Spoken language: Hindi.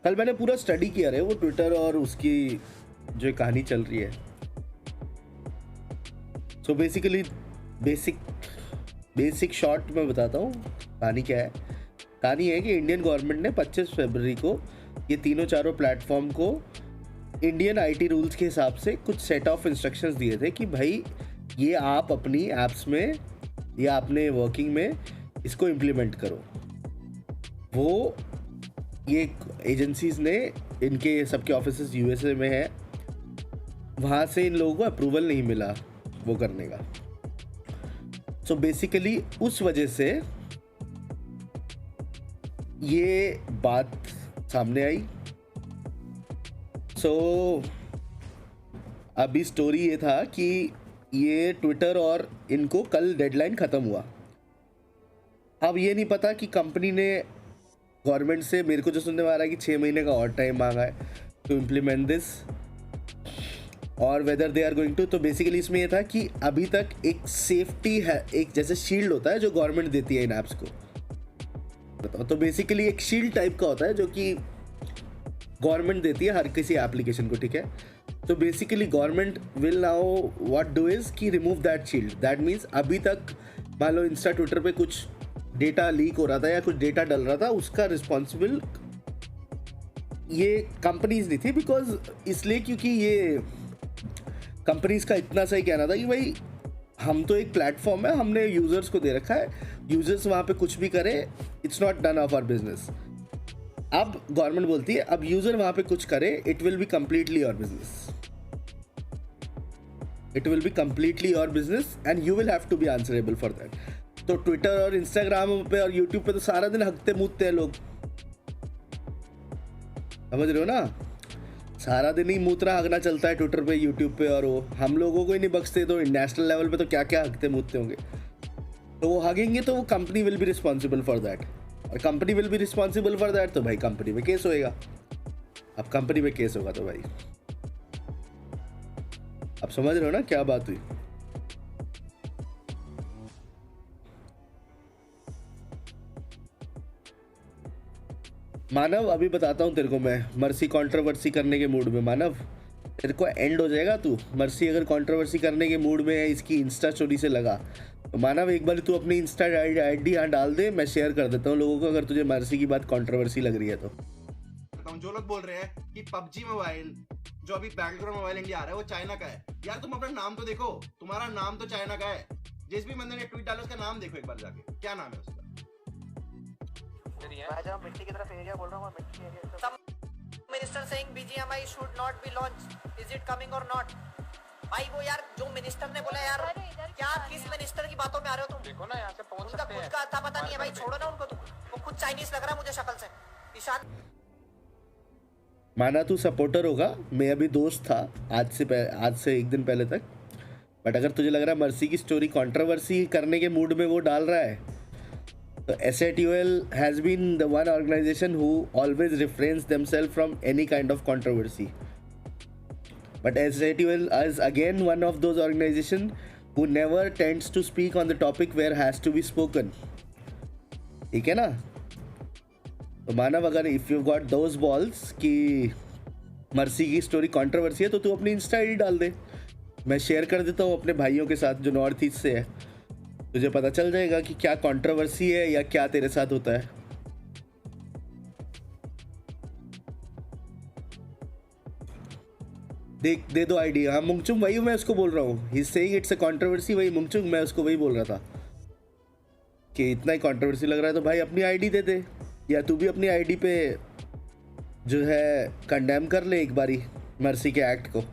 कल मैंने पूरा स्टडी किया रहे वो ट्विटर और उसकी जो कहानी चल रही है। सो बेसिकली बेसिक शॉर्ट में बताता हूँ कहानी क्या है। कहानी है कि इंडियन गवर्नमेंट ने 25 फरवरी को ये तीनों चारों प्लेटफॉर्म को इंडियन आईटी रूल्स के हिसाब से कुछ सेट ऑफ इंस्ट्रक्शंस दिए थे कि भाई ये आप अपनी एप्स में या अपने वर्किंग में इसको इम्प्लीमेंट करो। वो ये एजेंसीज ने, इनके सबके ऑफिसेस यूएसए में है, वहाँ से इन लोगों को अप्रूवल नहीं मिला वो करने का। सो बेसिकली उस वजह से ये बात सामने आई। सो अभी स्टोरी ये था कि ये ट्विटर और इनको कल डेडलाइन ख़त्म हुआ। अब ये नहीं पता कि कंपनी ने गवर्नमेंट से, मेरे को जो सुनने में आ रहा है कि 6 महीने का और टाइम मांगा है टू इम्प्लीमेंट दिस, और whether they are going to. तो बेसिकली इसमें ये था कि अभी तक एक सेफ्टी है, एक जैसे शील्ड होता है जो गवर्नमेंट देती है इन ऐप्स को, तो बेसिकली एक शील्ड टाइप का होता है जो कि गवर्नमेंट देती है हर किसी एप्लीकेशन को, ठीक है। तो basically government will now what do is कि remove that shield. That means अभी तक मान लो इंस्टा ट्विटर पे कुछ डेटा लीक हो रहा था या कुछ डेटा डल रहा था, उसका रिस्पॉन्सिबल ये कंपनीज नहीं थी। बिकॉज इसलिए क्योंकि ये कंपनीज का इतना सही कहना था कि भाई हम तो एक प्लेटफॉर्म है, हमने यूजर्स को दे रखा है, यूजर्स वहाँ पे कुछ भी करे, it's not done of our business. अब गवर्नमेंट बोलती है अब यूजर वहाँ पे कुछ करे, it will be completely your business, it will be completely your business and you will have to be answerable for that. तो ट्विटर और इंस्टाग्राम पे और यूट्यूब पे तो सारा दिन हकते मूतते हैं लोग, समझ रहे हो ना, सारा दिन ही मूत्रा हकना चलता है ट्विटर पे यूट्यूब पे, और वो हम लोगों को ही नहीं बख्शते तो नेशनल लेवल पे तो क्या क्या हकते मूतते होंगे। तो वो हगेंगे तो वो company will be responsible for that, और company will be responsible for that तो भाई कंपनी में केस होएगा। अब कंपनी में केस होगा तो भाई अब समझ रहे हो ना क्या बात हुई। मानव अभी बताता हूँ तेरे को मैं, मर्सी कंट्रोवर्सी करने के मूड में, मानव तेरे को एंड हो जाएगा। तू मर्सी अगर कंट्रोवर्सी करने के मूड में है, इसकी इंस्टा स्टोरी से लगा, तो मानव एक बार तू अपनी इंस्टा आईडी यहाँ डाल दे, मैं शेयर कर देता हूँ लोगों को, अगर तुझे मर्सी की बात कंट्रोवर्सी लग रही है तो। जो लोग बोल रहे हैं कि पबजी मोबाइल जो अभी बैकग्राउंड मोबाइल इंडिया आ रहा है वो चाइना का है, यार तुम अपना नाम तो देखो, तुम्हारा नाम तो चाइना का है। जिस भी बंदे ने ट्वीट डाला उसका नाम देखो एक बार जाके, क्या नाम है उसका। मैं जब मिट्टी की तरफ एरिया बोल रहा हूँ, मिट्टी area. Some minister saying BGMI should not be launched. Is it coming or not? भाई वो यार जो मिनिस्टर ने बोला यार, क्या किस मिनिस्टर की बातों में आ रहे हो तुम? देखो ना यहाँ से पहुंच सकते हैं। उनका आता पता नहीं है भाई, छोड़ो ना उनको, वो खुद चाइनीज लग रहा है मुझे शक्ल से। ईशान माना तू सपोर्टर होगा, मैं अभी दोस्त था आज से एक दिन पहले तक, बट अगर तुझे लग रहा है मर्सी की स्टोरी कंट्रोवर्सी करने के मूड में वो डाल रहा है, तो SATOL has been the one organization who always refrains themselves from any kind of controversy. But SATOL is again one of those organizations who never tends to speak on the topic where has to be spoken. ठीक है ना? तो मानव अगर if you've got those balls कि मर्सी की स्टोरी कंट्रोवर्सी है, तो तू अपनी इंस्टा आईडी डाल दे, मैं शेयर कर देता हूँ अपने भाइयों के साथ जो नॉर्थ ईस्ट से है, तुझे पता चल जाएगा कि क्या कंट्रोवर्सी है या क्या तेरे साथ होता है। देख दे दो आईडी। हाँ मुंगचुंग वही मैं उसको बोल रहा हूँ, he saying it's a controversy, वही मुंगचुंग मैं उसको वही बोल रहा था कि इतना ही कंट्रोवर्सी लग रहा है तो भाई अपनी आईडी दे दे, या तू भी अपनी आईडी पे जो है कंडेम कर ले एक बारी मर्सी के एक्ट को।